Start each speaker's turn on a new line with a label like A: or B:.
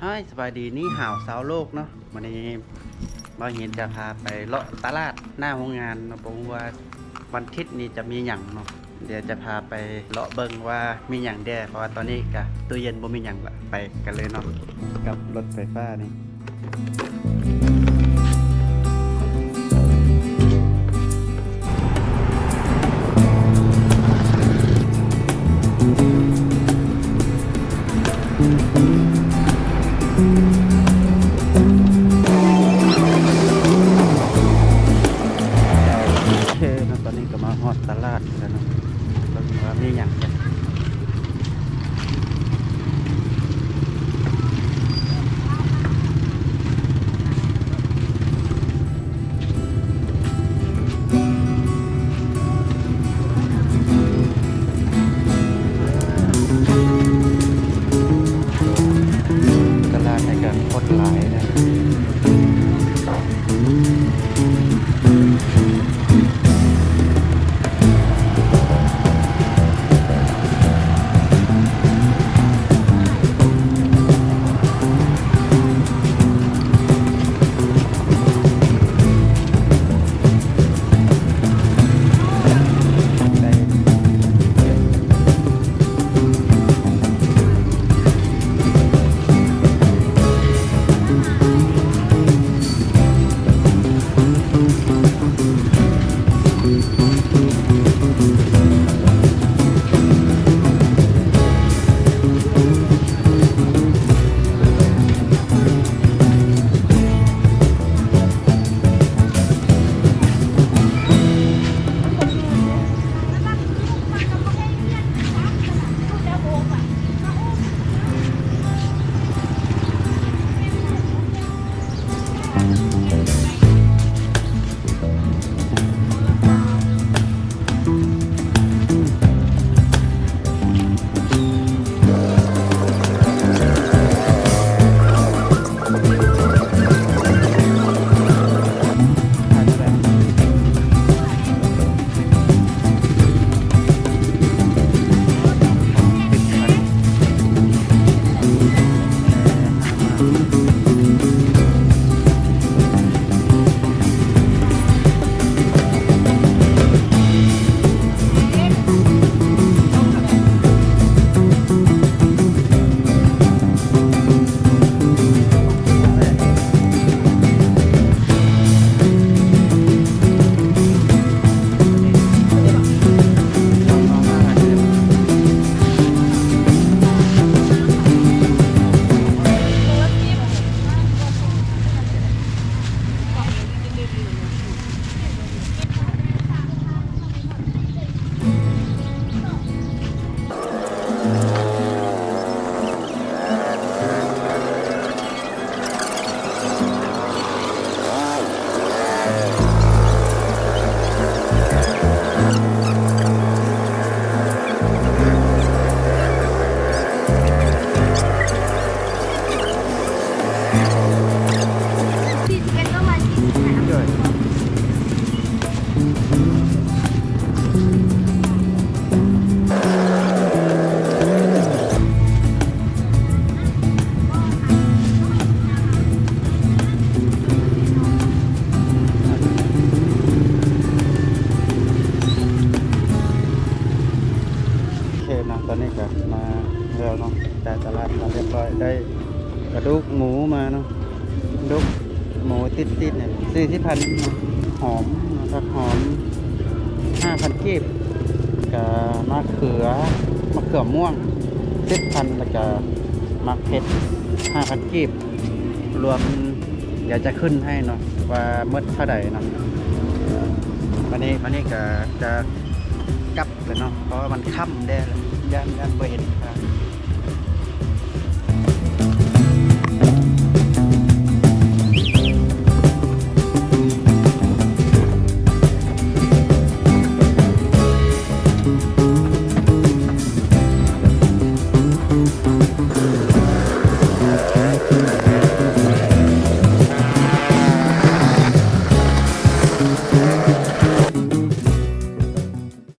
A: ให้สบายดีนี่ห่าวสาวโลกเนาะวันนี้บางเห็นจะพาไปเลาะตลาดหน้าโรงงานเนาะบอกว่าวันอาทิตย์นี้จะมีหยังเนาะเดี๋ยวจะพาไปเลาะเบิ่งว่ามีหยังแด่เพราะว่าตอนนี้กะตู้เย็นบ่มีหยังละไปกันเลยเนาะกับรถไฟฟ้านี่ตอนนี้ก็มาฮอดตลาดแล้วเนาะเบิ่งว่ามีหยังกันตลาดในการโคตรหลายนะตอนนี้ก็มาแล้วเนาะจากตลาดมาเรียบร้อยได้กระดูกหมูมาเนาะกระดูกหมูติดเนี่ยซื้อที่พันหอมนะครับหอม5,000กีบกับมะเขือม่วง10,000แล้วก็มะเผ็ด5,000กีบรวมเดี๋ยวจะขึ้นให้เนาะว่าเมื่อเท่าใดเนาะวันนี้ก็จะกลับเลยเนาะเพราะว่ามันค่ำได้แล้วย่านบ่เห็น